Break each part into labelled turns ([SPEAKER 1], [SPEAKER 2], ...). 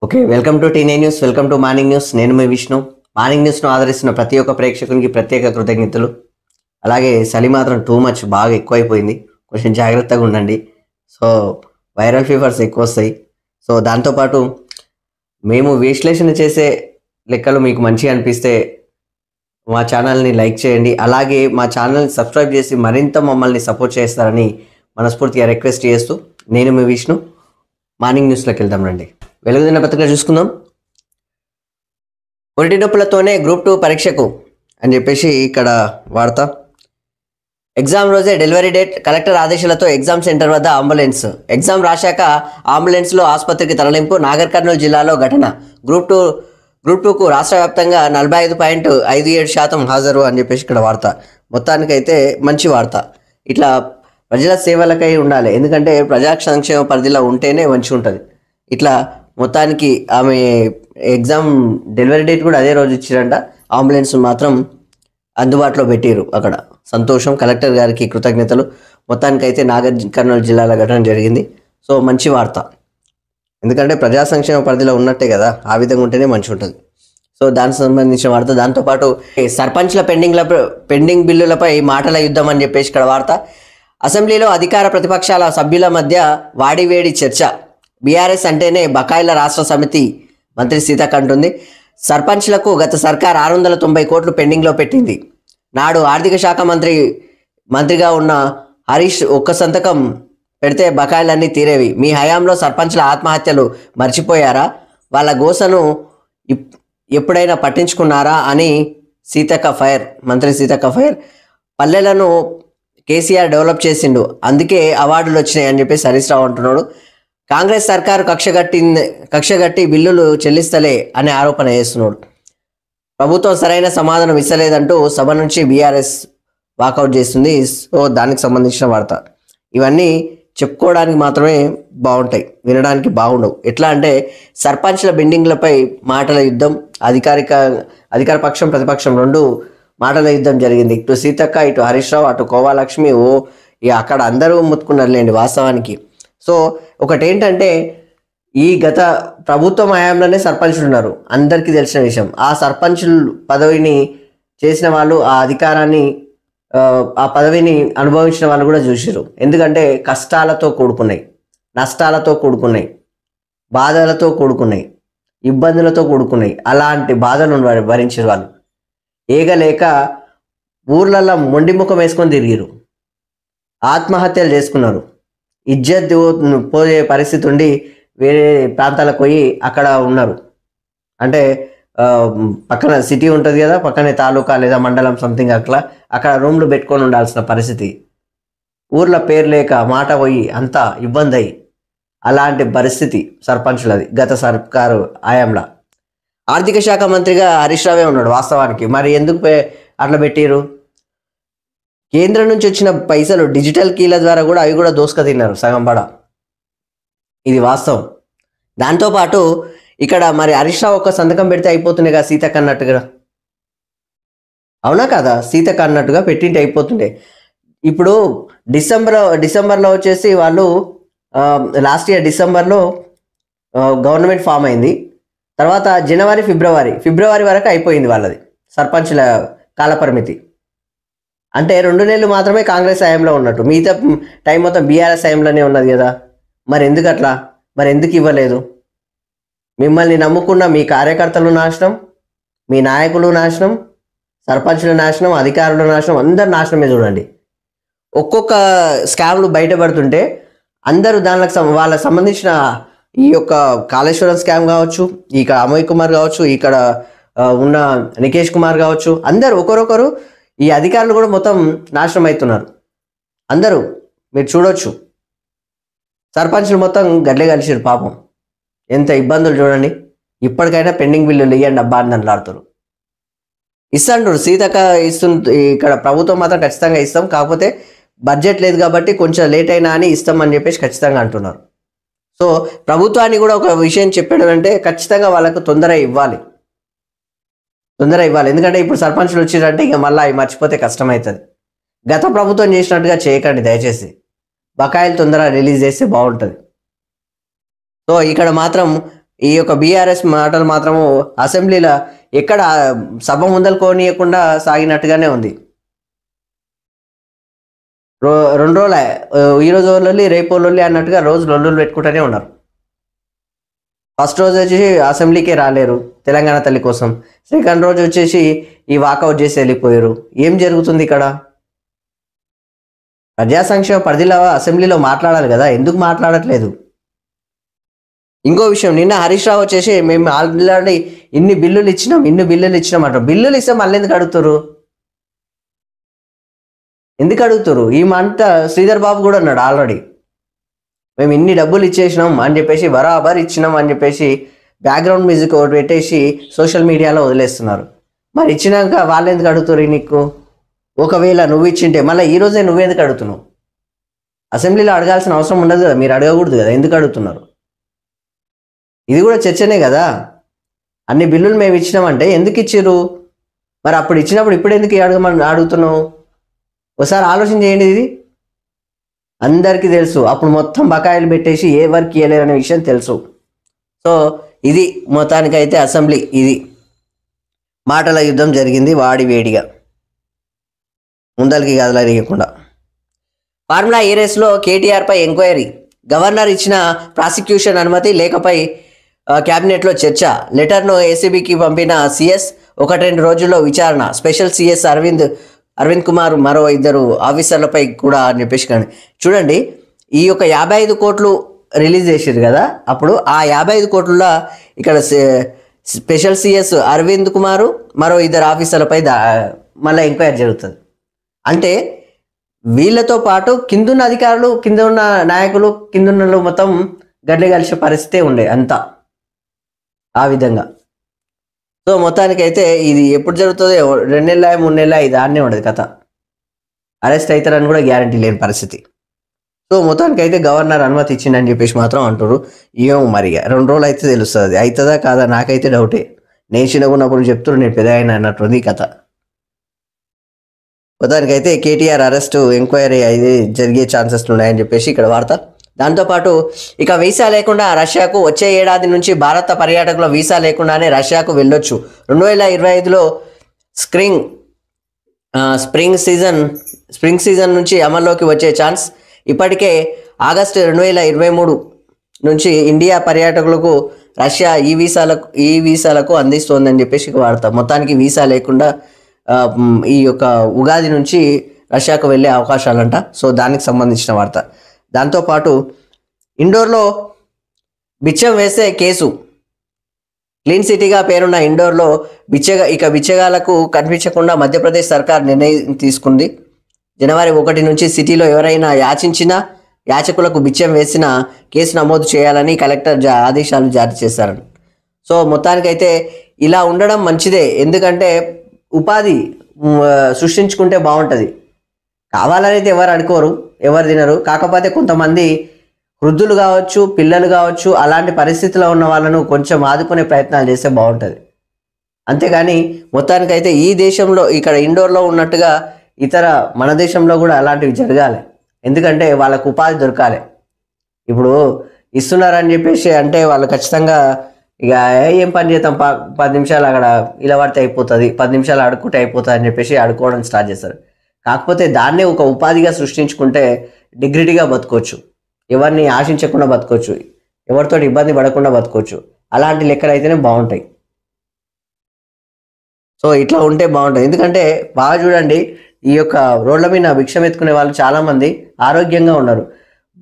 [SPEAKER 1] Okay, welcome to టీనే news, welcome to morning news. నేను మీ విష్ణు. మార్నింగ్ న్యూస్ను ఆదరిస్తున్న ప్రతి ఒక్క ప్రేక్షకునికి ప్రత్యేక కృతజ్ఞతలు. అలాగే చలి మాత్రం టూ మచ్ బాగా ఎక్కువైపోయింది, కొంచెం జాగ్రత్తగా ఉండండి. సో వైరల్ ఫీవర్స్ ఎక్కువ వస్తాయి. సో దాంతోపాటు మేము విశ్లేషణ చేసే లెక్కలు మీకు మంచిగా అనిపిస్తే మా ఛానల్ని లైక్ చేయండి. అలాగే మా ఛానల్ని సబ్స్క్రైబ్ చేసి మరింత మమ్మల్ని సపోర్ట్ చేస్తారని మనస్ఫూర్తిగా రిక్వెస్ట్ చేస్తూ నేను మీ విష్ణు. మార్నింగ్ న్యూస్లోకి వెళ్దాం రండి. వెలుగుదిన పత్రిక చూసుకుందాం. ఒంటి నొప్పులతోనే గ్రూప్ 2 పరీక్షకు అని చెప్పేసి ఇక్కడ వార్త. ఎగ్జామ్ రోజే డెలివరీ డేట్. కలెక్టర్ ఆదేశాలతో ఎగ్జామ్ సెంటర్ వద్ద అంబులెన్స్. ఎగ్జామ్ రాశాక అంబులెన్స్లో ఆసుపత్రికి తరలింపు. నాగర్ కర్నూలు జిల్లాలో ఘటన. గ్రూప్ 2కు రాష్ట్ర వ్యాప్తంగా 45.57% హాజరు అని చెప్పేసి ఇక్కడ వార్త. మొత్తానికైతే మంచి వార్త. ఇట్లా ప్రజల సేవలకై ఉండాలి, ఎందుకంటే ప్రజా సంక్షేమ పరిధిలో ఉంటేనే మంచిగా ఉంటుంది. ఇట్లా మొత్తానికి ఆమె ఎగ్జామ్ డెలివరీ డేట్ కూడా అదే రోజు ఇచ్చిరంట. అంబులెన్స్ మాత్రం అందుబాటులో పెట్టారు అక్కడ. సంతోషం, కలెక్టర్ గారికి కృతజ్ఞతలు. మొత్తానికైతే నాగర్ కర్నూలు జిల్లాల ఘటన జరిగింది. సో మంచి వార్త, ఎందుకంటే ప్రజా సంక్షేమ పరిధిలో ఉన్నట్టే కదా, ఆ విధంగా ఉంటేనే మంచి ఉంటుంది. సో దానికి సంబంధించిన వార్త. దాంతోపాటు సర్పంచ్ల పెండింగ్ బిల్లులపై మాటల యుద్ధం అని చెప్పేసి ఇక్కడ వార్త. అసెంబ్లీలో అధికార ప్రతిపక్షాల సభ్యుల మధ్య వాడివేడి చర్చ. బీఆర్ఎస్ అంటేనే బకాయిల రాష్ట్ర సమితి మంత్రి సీతక్క అంటుంది. సర్పంచ్లకు గత సర్కార్ 690 కోట్లు పెండింగ్లో పెట్టింది. నాడు ఆర్థిక శాఖ మంత్రిగా ఉన్న హరీష్ ఒక్క సంతకం పెడితే బకాయిలన్నీ తీరేవి. మీ హయాంలో సర్పంచ్ల ఆత్మహత్యలు మర్చిపోయారా? వాళ్ళ గోసను ఎప్పుడైనా పట్టించుకున్నారా అని మంత్రి సీతక్క ఫైర్. పల్లెలను కేసీఆర్ డెవలప్ చేసిండు, అందుకే అవార్డులు వచ్చినాయి అని చెప్పేసి హరీష్ రావు అంటున్నాడు. కాంగ్రెస్ సర్కారు కక్షగట్టి బిల్లులు చెల్లిస్తలే అనే ఆరోపణ చేస్తున్నాడు. ప్రభుత్వం సరైన సమాధానం ఇస్తలేదంటూ సభ నుంచి బీఆర్ఎస్ వాకౌట్ చేస్తుంది. సో దానికి సంబంధించిన వార్త. ఇవన్నీ చెప్పుకోవడానికి మాత్రమే బాగుంటాయి, వినడానికి బాగుండవు. ఎట్లా అంటే సర్పంచ్ల బెండింగ్లపై మాటల యుద్ధం. అధికార పక్షం ప్రతిపక్షం రెండు మాటల యుద్ధం జరిగింది. ఇటు సీతక్క, ఇటు హరీష్ రావు, అటు కోవాలక్ష్మి. అక్కడ అందరూ ముత్తుకున్నారులేండి వాస్తవానికి. సో ఒకటేంటంటే ఈ గత ప్రభుత్వం హయాంలోనే సర్పంచులు ఉన్నారు, అందరికీ తెలిసిన విషయం. ఆ సర్పంచులు పదవిని చేసిన వాళ్ళు, ఆ అధికారాన్ని ఆ పదవిని అనుభవించిన వాళ్ళు కూడా చూసారు. ఎందుకంటే కష్టాలతో కూడుకున్నాయి, నష్టాలతో కూడుకున్నాయి, బాధలతో కూడుకున్నాయి, ఇబ్బందులతో కూడుకున్నాయి. అలాంటి బాధలను భరించిన వాళ్ళు ఏగలేక ఊర్లలో మొండి ముఖం వేసుకొని తిరిగిరు, ఆత్మహత్యలు చేసుకున్నారు. ఇజ్జత్ పోయే పరిస్థితి ఉండి వేరే ప్రాంతాలకు పోయి అక్కడ ఉన్నారు. అంటే పక్కన సిటీ ఉంటుంది కదా, పక్కనే తాలూకా లేదా మండలం సంథింగ్ అక్కడ రూమ్లు పెట్టుకొని ఉండాల్సిన పరిస్థితి. ఊర్ల పేరు లేక మాట పోయి అంతా ఇబ్బంది అయ్యి అలాంటి పరిస్థితి సర్పంచులది గత సర్కారు హయాంలో. ఆర్థిక శాఖ మంత్రిగా హరీష్ రావే ఉన్నాడు వాస్తవానికి. మరి ఎందుకు అట్లా పెట్టారు? కేంద్రం నుంచి వచ్చిన పైసలు డిజిటల్ కీల ద్వారా కూడా అవి కూడా దోసుక తిన్నారు సగం పడ. ఇది వాస్తవం. దాంతోపాటు ఇక్కడ మరి హరీష్ రావు ఒక సంతకం పెడితే అయిపోతుండే కదా సీతక్క అన్నట్టుగా. అవునా కదా? సీతక్క అన్నట్టుగా పెట్టింటే అయిపోతుండే. ఇప్పుడు డిసెంబర్లో వచ్చేసి వాళ్ళు లాస్ట్ ఇయర్ డిసెంబర్లో గవర్నమెంట్ ఫామ్ అయింది. తర్వాత జనవరి ఫిబ్రవరి వరకు అయిపోయింది వాళ్ళది సర్పంచ్ల కాలపరిమితి. అంటే 2 నెలలు మాత్రమే కాంగ్రెస్ హయాంలో ఉన్నట్టు, మిగతా టైం మొత్తం బీఆర్ఎస్ హయాంలోనే ఉన్నది కదా. మరి ఎందుకు అట్లా? మరి ఎందుకు ఇవ్వలేదు? మిమ్మల్ని నమ్ముకున్న మీ కార్యకర్తలు నాశనం, మీ నాయకులు నాశనం, సర్పంచుల నాశనం, అధికారుల నాశనం, అందరు నాశనమే. చూడండి, ఒక్కొక్క స్కామ్లు బయటపడుతుంటే అందరూ దానికి వాళ్ళకి సంబంధించిన ఈ యొక్క కాళేశ్వరం స్కామ్ కావచ్చు, ఇక్కడ అమోయ్ కుమార్ కావచ్చు, ఇక్కడ ఉన్న నికేష్ కుమార్ కావచ్చు, అందరూ ఒకరొకరు ఈ అధికారులు కూడా మొత్తం నాశనం అవుతున్నారు. అందరూ మీరు చూడొచ్చు, సర్పంచులు మొత్తం గడ్లే కలిసిరు పాపం. ఎంత ఇబ్బందులు చూడండి. ఇప్పటికైనా పెండింగ్ బిల్లులు ఇవ్వండి అబ్బా అని అంటారు. ఇస్తాంటారు సీతక్క ఇక్కడ ప్రభుత్వం మాత్రం ఖచ్చితంగా ఇస్తాం, కాకపోతే బడ్జెట్ లేదు కాబట్టి కొంచెం లేట్ అయినా అని ఇస్తాం అని చెప్పేసి ఖచ్చితంగా అంటున్నారు. సో ప్రభుత్వాన్ని కూడా ఒక విషయం చెప్పడం అంటే ఖచ్చితంగా వాళ్ళకు తొందర ఇవ్వాలి. ఎందుకంటే ఇప్పుడు సర్పంచులు వచ్చిరంటే ఇక మళ్ళీ అవి మర్చిపోతే కష్టమవుతుంది. గత ప్రభుత్వం చేసినట్టుగా చేయకండి దయచేసి. బకాయిలు తొందరగా రిలీజ్ చేస్తే బాగుంటుంది. సో ఇక్కడ మాత్రం ఈ యొక్క బీఆర్ఎస్ మాటలు మాత్రము అసెంబ్లీలో ఎక్కడ సభ ముందలుకోనియకుండా సాగినట్టుగానే ఉంది. రెండు రోజులే, ఈరోజు లొల్లి రేపు లొల్లి అన్నట్టుగా రోజు లొల్లులు పెట్టుకుంటూనే ఉన్నారు. ఫస్ట్ రోజు వచ్చేసి అసెంబ్లీకే రాలేరు తెలంగాణ తల్లి కోసం, సెకండ్ రోజు వచ్చేసి ఈ వాకౌట్ చేసి వెళ్ళిపోయారు. ఏం జరుగుతుంది ఇక్కడ? ప్రజా సంక్షేమ పరిధిలో అసెంబ్లీలో మాట్లాడాలి కదా, ఎందుకు మాట్లాడట్లేదు? ఇంకో విషయం, నిన్న హరీష్ రావు వచ్చేసి మేము ఆల్రెడీ ఇన్ని బిల్లులు ఇచ్చినాం అంట. బిల్లులు ఇస్తే మళ్ళీ ఎందుకు అడుగుతారు? ఈ మాట శ్రీధర్ బాబు కూడా అన్నాడు ఆల్రెడీ, మేము ఇన్ని డబ్బులు ఇచ్చేసినాం అని చెప్పేసి, బరాబర్ ఇచ్చినాం అని చెప్పేసి బ్యాక్గ్రౌండ్ మ్యూజిక్ ఒకటి పెట్టేసి సోషల్ మీడియాలో వదిలేస్తున్నారు. మరి ఇచ్చినాక వాళ్ళు ఎందుకు అడుగుతారు నీకు? ఒకవేళ నువ్వు ఇచ్చింటే మళ్ళీ ఈరోజే నువ్వెందుకు అడుగుతున్నావు? అసెంబ్లీలో అడగాల్సిన అవసరం ఉండదు కదా, మీరు అడగకూడదు కదా, ఎందుకు అడుగుతున్నారు? ఇది కూడా చర్చనే కదా. అన్ని బిల్లులు మేము ఇచ్చినామంటే ఎందుకు ఇచ్చిర్రు? మరి అప్పుడు ఇచ్చినప్పుడు ఇప్పుడు ఎందుకు అడుగుతున్నావు? ఒకసారి ఆలోచన చేయండి. ఇది అందరికీ తెలుసు. అప్పుడు మొత్తం బకాయిలు పెట్టేసి ఏ వర్క్ ఇవ్వలేరు అనే విషయం తెలుసు. సో ఇది మొత్తానికైతే అసెంబ్లీ ఇది మాటల యుద్ధం జరిగింది, వాడి వేడిగా ముందరికి కదలనీయకుండా. ఫార్ములా ఈ రేస్లో కేటీఆర్పై ఎంక్వైరీ, గవర్నర్ ఇచ్చిన ప్రాసిక్యూషన్ అనుమతి లేఖపై క్యాబినెట్లో చర్చ, లెటర్ను ఏసీబీకి పంపిన సీఎస్, 1-2 రోజుల్లో విచారణ, స్పెషల్ సీఎస్ అరవింద్ కుమార్ మరో 2 ఆఫీసర్లపై కూడా అని చెప్పేసి. కానీ చూడండి, ఈ యొక్క 55 కోట్లు రిలీజ్ చేసారు కదా, అప్పుడు ఆ 55 కోట్లలో ఇక్కడ స్పెషల్ సిఎస్ అరవింద్ కుమారు మరో 2 ఆఫీసర్లపై మళ్ళీ ఎంక్వైరీ జరుగుతుంది. అంటే వీళ్ళతో పాటు కిందున్న అధికారులు, కింద ఉన్న నాయకులు, కిందున్న మొత్తం గడ్డ కలిసే పరిస్థితే ఉండే అంతా ఆ విధంగా. సో మొత్తానికైతే ఇది ఎప్పుడు జరుగుతుందో, 2 నెలల 3 నెలల ఇది ఆడనే ఉండదు కథ. అరెస్ట్ అవుతారని కూడా గ్యారంటీ లేని పరిస్థితి. సో మొత్తానికైతే గవర్నర్ అనుమతి ఇచ్చిందని చెప్పేసి మాత్రం అంటారు. ఏమో మరి 2 రోజులు అయితే తెలుస్తుంది, అవుతుందా కాదా? నాకైతే డౌటే. నేను చిన్నగా ఉన్నప్పుడు చెప్తున్నారు, నేను పెద్ద అయినా అన్నట్టుంది కథ. మొత్తానికైతే కేటీఆర్ అరెస్టు ఎంక్వైరీ అయితే జరిగే ఛాన్సెస్ ఉన్నాయని చెప్పేసి ఇక్కడ వార్త. దాంతోపాటు ఇక వీసా లేకుండా రష్యాకు వచ్చే ఏడాది నుంచి భారత పర్యాటకుల వీసా లేకుండానే రష్యాకు వెళ్ళొచ్చు. 2025లో స్ప్రింగ్ సీజన్ నుంచి అమల్లోకి వచ్చే ఛాన్స్. ఇప్పటికే ఆగస్టు 2023 నుంచి ఇండియా పర్యాటకులకు రష్యా ఈ వీసాలకు అందిస్తోందని చెప్పేసి వార్త. మొత్తానికి వీసా లేకుండా ఈ యొక్క ఉగాది నుంచి రష్యాకు వెళ్ళే అవకాశాలంట. సో దానికి సంబంధించిన వార్త. దాంతోపాటు ఇండోర్లో బిచ్చం వేసే కేసు, క్లీన్ సిటీగా పేరున్న ఇండోర్లో బిచ్చగాలకు కనిపించకుండా మధ్యప్రదేశ్ సర్కార్ నిర్ణయం తీసుకుంది. జనవరి 1 నుంచి సిటీలో ఎవరైనా యాచకులకు బిచ్చం వేసిన కేసు నమోదు చేయాలని కలెక్టర్ ఆదేశాలు జారీ చేశారని. సో మొత్తానికైతే ఇలా ఉండడం మంచిదే, ఎందుకంటే ఉపాధి సృష్టించుకుంటే బాగుంటుంది. కావాలనైతే ఎవరు అడుకోరు, ఎవరు తినరు. కాకపోతే కొంతమంది వృద్ధులు కావచ్చు, పిల్లలు కావచ్చు, అలాంటి పరిస్థితిలో ఉన్న వాళ్ళను కొంచెం ఆదుకునే ప్రయత్నాలు చేస్తే బాగుంటుంది. అంతేగాని మొత్తానికైతే ఈ దేశంలో ఇక్కడ ఇండోర్లో ఉన్నట్టుగా మన దేశంలో కూడా అలాంటివి జరగాలి. ఎందుకంటే వాళ్ళకు ఉపాధి దొరకాలి. ఇప్పుడు ఇస్తున్నారని చెప్పేసి అంటే వాళ్ళు ఖచ్చితంగా ఇక ఏం పని చేద్దాం, 10 నిమిషాలు అక్కడ ఇలా పడితే అయిపోతుంది, 10 నిమిషాలు అడుక్కుంటే అయిపోతుంది అని చెప్పేసి అడుకోవడం స్టార్ట్ చేస్తారు. కాకపోతే దాన్నే ఒక ఉపాధిగా సృష్టించుకుంటే డిగ్నిటీగా బతకొచ్చు, ఎవరిని ఆశించకుండా బతకొచ్చు, ఎవరితో ఇబ్బంది పడకుండా బతకొచ్చు. అలాంటి లెక్కలు అయితేనే బాగుంటాయి. సో ఇట్లా ఉంటే బాగుంటుంది. ఎందుకంటే బాగా చూడండి, ఈ యొక్క రోడ్ల మీద భిక్షం ఎత్తుకునే వాళ్ళు చాలామంది ఆరోగ్యంగా ఉన్నారు.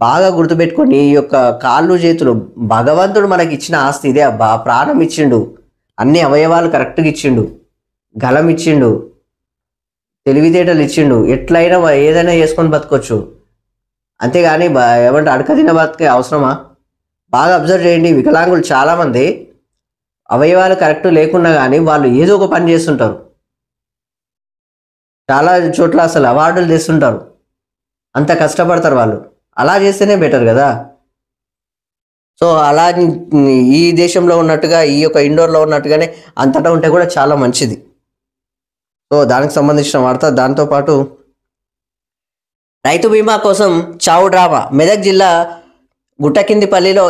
[SPEAKER 1] బాగా గుర్తుపెట్టుకొని, ఈ యొక్క కాళ్ళు చేతులు భగవంతుడు మనకి ఇచ్చిన ఆస్తి ఇదే. ప్రాణం ఇచ్చిండు, అన్ని అవయవాలు కరెక్ట్గా ఇచ్చిండు, గలం ఇచ్చిండు, తెలివితేటలు ఇచ్చిండు. ఎట్లయినా ఏదైనా చేసుకొని బతకొచ్చు. అంతేగాని ఏమంటే అడక తిన బతికే అవసరమా? బాగా అబ్జర్వ్ చేయండి, వికలాంగులు చాలామంది అవయవాలు కరెక్ట్ లేకున్నా కానీ వాళ్ళు ఏదో ఒక పని చేస్తుంటారు. చాలా చోట్ల అసలు అవార్డులు తెస్తుంటారు, అంత కష్టపడతారు వాళ్ళు. అలా చేస్తేనే బెటర్ కదా. సో అలా ఈ దేశంలో ఉన్నట్టుగా, ఈ యొక్క ఇండోర్లో ఉన్నట్టుగానే అంతటా ఉంటే కూడా చాలా మంచిది. సో దానికి సంబంధించిన వార్త. దాంతోపాటు రైతు బీమా కోసం చావు డ్రామా. మెదక్ జిల్లా గుట్టకిందిపల్లిలో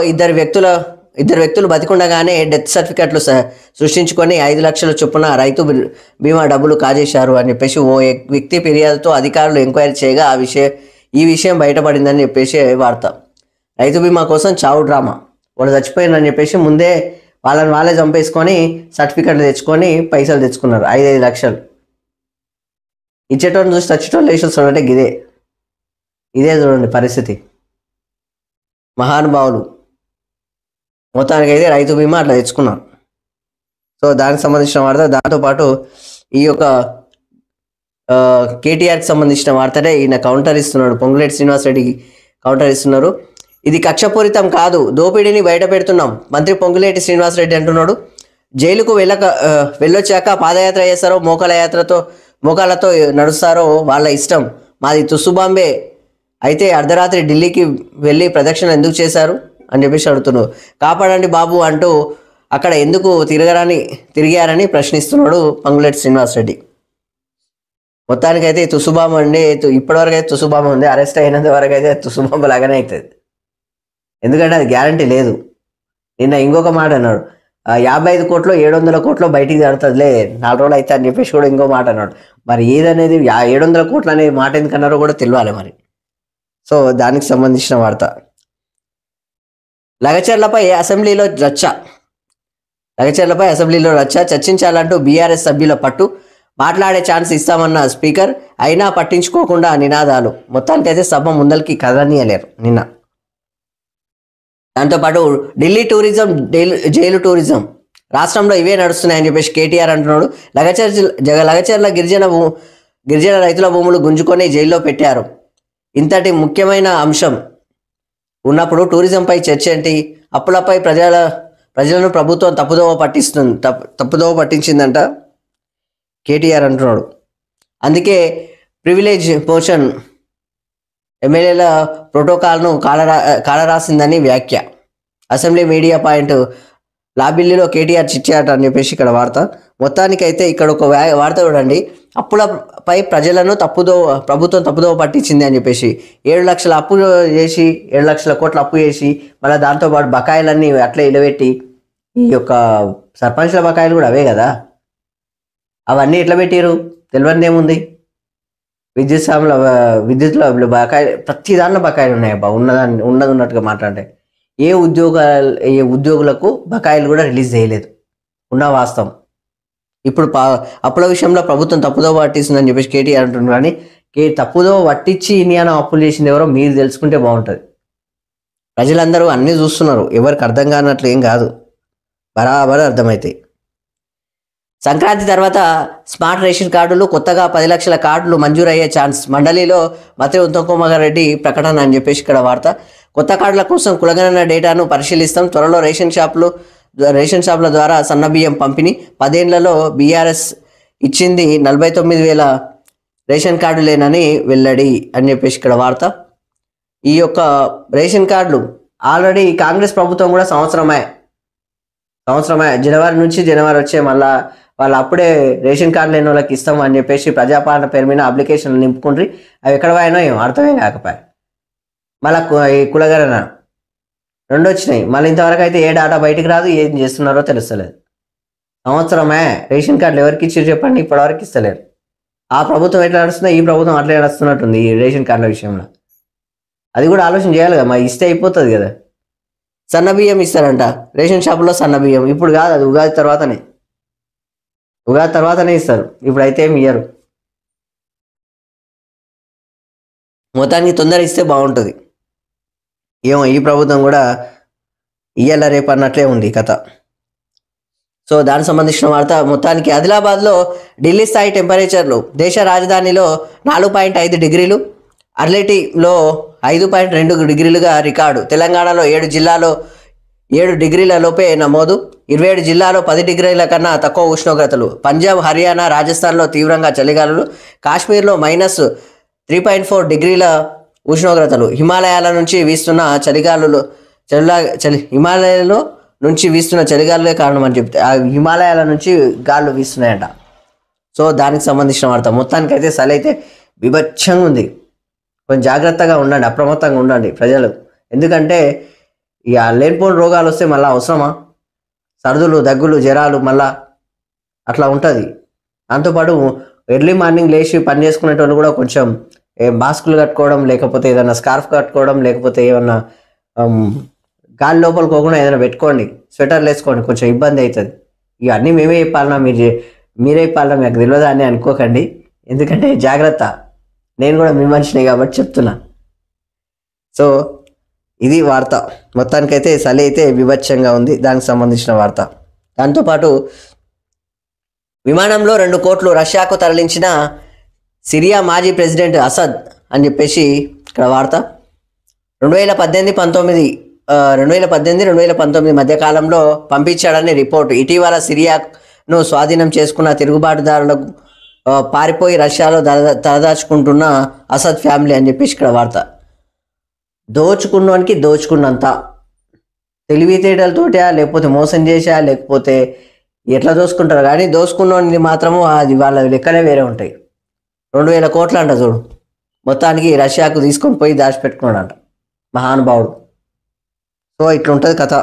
[SPEAKER 1] ఇద్దరు వ్యక్తులు బతికుండగానే డెత్ సర్టిఫికెట్లు సృష్టించుకొని 5 లక్షల చొప్పున రైతు బీమా డబ్బులు కాజేశారు అని చెప్పేసి ఓ వ్యక్తి ఫిర్యాదుతో అధికారులు ఎంక్వైరీ చేయగా ఈ విషయం బయటపడిందని చెప్పేసి వార్త. రైతు బీమా కోసం చావు డ్రామా. వాళ్ళు చచ్చిపోయిందని చెప్పేసి ముందే వాళ్ళే చంపేసుకొని సర్టిఫికెట్లు తెచ్చుకొని పైసలు తెచ్చుకున్నారు 5 లక్షలు. ఇచ్చేటోని చూసి చచ్చేటోళ్ళు వేసేస్తాడంటే ఇదే చూడండి పరిస్థితి. మహానుభావులు మొత్తానికి అయితే రైతు బీమా అట్లా తెచ్చుకున్నారు. సో దానికి సంబంధించిన వార్త. దాంతోపాటు ఈ యొక్క కేటీఆర్కి సంబంధించిన వార్తనే ఈయన కౌంటర్ ఇస్తున్నాడు. పొంగులేటి శ్రీనివాసరెడ్డికి కౌంటర్ ఇస్తున్నారు. ఇది కక్షపూరితం కాదు, దోపిడీని బయట పెడుతున్నాం మంత్రి పొంగులేటి శ్రీనివాసరెడ్డి అంటున్నాడు. జైలుకు వెళ్ళొచ్చాక పాదయాత్ర చేస్తారో మోకాలతో నడుస్తారో వాళ్ళ ఇష్టం, మాది తుస్సుబాంబే అయితే అర్ధరాత్రి ఢిల్లీకి వెళ్ళి ప్రదక్షిణ ఎందుకు చేశారు అని చెప్పేసి అడుగుతున్నారు. కాపాడండి బాబు అంటూ అక్కడ ఎందుకు తిరిగారని ప్రశ్నిస్తున్నాడు పొంగులేటి శ్రీనివాసరెడ్డి. మొత్తానికైతే తుస్సుబాంబ అండి, ఇప్పటివరకు అయితే తుస్సుబాంబ ఉంది. అరెస్ట్ అయినంత వరకు అయితే తుస్సుబాంబ లాగానే అవుతుంది. ఎందుకంటే అది గ్యారంటీ లేదు. నిన్న ఇంకొక మాట అన్నాడు, 55 కోట్లు 700 కోట్లు బయటికి జరుగుతుందిలే 4 రోజులు అయితే అని చెప్పేసి కూడా ఇంకో మాట అన్నాడు. మరి ఏదనేది 700 కోట్లు అనే మాట ఎందుకన్నారో కూడా తెలియాలి మరి. సో దానికి సంబంధించిన వార్త. లగచర్లపై అసెంబ్లీలో రచ్చ చర్చించాలంటూ బీఆర్ఎస్ సభ్యుల పట్టు. మాట్లాడే ఛాన్స్ ఇస్తామన్న స్పీకర్ అయినా పట్టించుకోకుండా నినాదాలు. మొత్తానికైతే సభ ముందరికి కదలనీయలేరు నిన్న. దాంతోపాటు ఢిల్లీ టూరిజం, జైలు టూరిజం రాష్ట్రంలో ఇవే నడుస్తున్నాయని చెప్పేసి కేటీఆర్ అంటున్నాడు. లగచర్ల గిరిజన రైతుల భూములు గుంజుకొని జైల్లో పెట్టారు. ఇంతటి ముఖ్యమైన అంశం ఉన్నప్పుడు టూరిజంపై చర్చ ఏంటి? అప్పులపై ప్రజలను ప్రభుత్వం తప్పుదోవ పట్టించిందంట కేటీఆర్ అంటున్నాడు. అందుకే ప్రివిలేజ్ మోషన్ ఎమ్మెల్యేల ప్రోటోకాల్ను కాలరాసిందని వ్యాఖ్య. అసెంబ్లీ మీడియా పాయింట్ లాబిల్లీలో కేటీఆర్ చిచ్చాట అని చెప్పేసి ఇక్కడ వార్త. మొత్తానికైతే ఇక్కడ ఒక వార్త చూడండి. అప్పులపై ప్రజలను ప్రభుత్వం తప్పుదోవ పట్టించింది అని చెప్పేసి 7 లక్షల అప్పు చేసి 7 లక్షల కోట్ల అప్పు చేసి మళ్ళీ దాంతోపాటు బకాయిలన్నీ అట్లే ఇలబెట్టి, ఈ యొక్క సర్పంచ్ల బకాయిలు కూడా అవే కదా, అవన్నీ ఎట్లా పెట్టారు తెలియదు ఏముంది. విద్యుత్లో బకాయిలు, ప్రతి దాంట్లో బకాయిలు ఉన్నాయి అబ్బా. ఉన్నది ఉన్నట్టుగా మాట్లాడితే ఏ ఉద్యోగులకు బకాయిలు కూడా రిలీజ్ చేయలేదు, ఉన్న వాస్తవం. ఇప్పుడు అప్పుల విషయంలో ప్రభుత్వం తప్పుదోవ పట్టిస్తుందని చెప్పేసి కేటీఆర్ అంటున్నారు. కానీ తప్పుదోవ పట్టించి ఇన్ని అప్పులు చేసింది ఎవరో మీరు తెలుసుకుంటే బాగుంటుంది. ప్రజలందరూ అన్నీ చూస్తున్నారు, ఎవరికి అర్థం కానట్లు ఏం కాదు, బరాబర్ అర్థమవుతాయి. సంక్రాంతి తర్వాత స్మార్ట్ రేషన్ కార్డులు, కొత్తగా 10 లక్షల కార్డులు మంజూరయ్యే ఛాన్స్. మండలిలో మంత్రి ఉత్తమ్ కుమార్ రెడ్డి ప్రకటన అని చెప్పేసి ఇక్కడ వార్త. కొత్త కార్డుల కోసం కులగణన డేటాను పరిశీలిస్తాం. త్వరలో రేషన్ షాపుల ద్వారా సన్నబియ్యం పంపిణీ. 10 ఏళ్లలో బీఆర్ఎస్ ఇచ్చింది 49,000 రేషన్ కార్డులేనని వెల్లడి అని చెప్పేసి ఇక్కడ వార్త. ఈ యొక్క రేషన్ కార్డులు ఆల్రెడీ కాంగ్రెస్ ప్రభుత్వం కూడా సంవత్సరమే జనవరి వచ్చే మళ్ళా వాళ్ళు అప్పుడే రేషన్ కార్డు లేని వాళ్ళకి ఇస్తాం అని చెప్పేసి ప్రజాపాలన పేరు మీద అప్లికేషన్లు నింపుకుండ్రి. అవి ఎక్కడ పోయినో ఏమో అర్థమే కాకపోయి మళ్ళీ ఈ కులగణన 2 వచ్చినాయి. మళ్ళీ ఇంతవరకు అయితే ఏ డాటా బయటికి రాదు, ఏం చేస్తున్నారో తెలుస్తలేదు. సంవత్సరమే రేషన్ కార్డులు ఎవరికి ఇచ్చారు చెప్పండి, ఇప్పటివరకు ఇస్తలేరు. ఆ ప్రభుత్వం ఎట్లా నడుస్తుందో ఈ ప్రభుత్వం అట్లా నడుస్తున్నట్టుంది ఈ రేషన్ కార్డుల విషయంలో. అది కూడా ఆలోచన చేయాలి కదా, మరి ఇస్తే అయిపోతుంది కదా. సన్నబియ్యం ఇస్తారంట రేషన్ షాపులో, సన్నబియ్యం ఇప్పుడు కాదు, అది ఉగాది తర్వాతనే ఇస్తారు, ఇప్పుడైతే ఏమి ఇయ్యరు. మొత్తానికి తొందర ఇస్తే బాగుంటుంది. ఏమో ఈ ప్రభుత్వం కూడా ఇయ్యాల రేపు అన్నట్లే ఉంది కథ. సో దానికి సంబంధించిన వార్త. మొత్తానికి ఆదిలాబాద్లో ఢిల్లీ స్థాయి టెంపరేచర్లు. దేశ రాజధానిలో 4.5 డిగ్రీలు, అర్లేటిలో 5.2 డిగ్రీలుగా రికార్డు. తెలంగాణలో 7 జిల్లాలో 7 డిగ్రీల లోపే నమోదు. 27 జిల్లాలో 10 డిగ్రీల కన్నా తక్కువ ఉష్ణోగ్రతలు. పంజాబ్, హర్యానా, రాజస్థాన్లో తీవ్రంగా చలిగాలులు. కాశ్మీర్లో -3.4 డిగ్రీల ఉష్ణోగ్రతలు. హిమాలయాల నుంచి వీస్తున్న హిమాలయాలలో నుంచి వీస్తున్న చలిగాలులే కారణం అని చెప్తే హిమాలయాల నుంచి గాలు వీస్తున్నాయంట. సో దానికి సంబంధించిన వార్త. మొత్తానికైతే చలి అయితే బీభత్సంగా ఉంది. కొంచెం జాగ్రత్తగా ఉండండి, అప్రమత్తంగా ఉండండి ప్రజలు. ఎందుకంటే ఇక లేనిపోని రోగాలు వస్తే మళ్ళీ అవసరమా? సర్దులు, దగ్గులు, జ్వరాలు మళ్ళా అట్లా ఉంటుంది. దాంతోపాటు ఎర్లీ మార్నింగ్ లేచి పని చేసుకునేటోళ్ళు కూడా కొంచెం మాస్కులు కట్టుకోవడం, లేకపోతే ఏదైనా స్కార్ఫ్ కట్టుకోవడం, లేకపోతే ఏమన్నా గాలి లోపలికి పోకుండా ఏదైనా పెట్టుకోండి, స్వెటర్లు వేసుకోండి, కొంచెం ఇబ్బంది అవుతుంది. ఇక అన్నీ మేమే చెప్పాలన్నా మీరే చెప్పాలన్నా మీకు తెలియదా అని అనుకోకండి, ఎందుకంటే జాగ్రత్త, నేను కూడా మీ మనిషినే కాబట్టి చెప్తున్నా. సో ఇది వార్త. మొత్తానికైతే చలి అయితే విభత్సంగా ఉంది, దానికి సంబంధించిన వార్త. దాంతోపాటు విమానంలో 2 కోట్లు రష్యాకు తరలించిన సిరియా మాజీ ప్రెసిడెంట్ అసద్ అని చెప్పేసి ఇక్కడ వార్త. 2018-2019 మధ్యకాలంలో పంపించాడని రిపోర్టు. ఇటీవల సిరియాను స్వాధీనం చేసుకున్న తిరుగుబాటుదారులకు పారిపోయి రష్యాలో తలదాచుకుంటున్న అసద్ ఫ్యామిలీ అని చెప్పేసి ఇక్కడ వార్త. దోచుకున్నవానికి దోచుకున్నంత తెలివితేటలతోటా, లేకపోతే మోసం చేసా, లేకపోతే ఎట్లా దోసుకుంటారు, కానీ దోసుకున్నవాడిని మాత్రము అది వాళ్ళ లెక్కలే వేరే ఉంటాయి. 2000 కోట్లు అంట చూడు, మొత్తానికి రష్యాకు తీసుకొని పోయి దాచిపెట్టుకున్నాడు అంట మహానుభావుడు. సో ఇట్లుంటుంది కథ.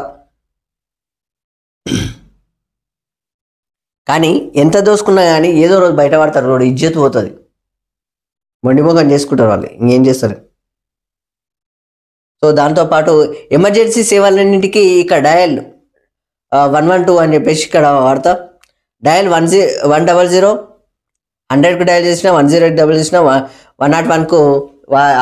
[SPEAKER 1] కానీ ఎంత దోసుకున్నా కానీ ఏదో రోజు బయటపడతారు, రోడ్డు ఇజ్జత్ పోతుంది, మొండిమోగం చేసుకుంటారు వాళ్ళు, ఇంకేం చేస్తారు. సో దాంతోపాటు ఎమర్జెన్సీ సేవలన్నింటికి ఇక్కడ డయల్ 112 అని చెప్పేసి ఇక్కడ వార్త. డయల్ 100 100కు డయల్ చేసిన, 108 డబల్ చేసిన, 101కు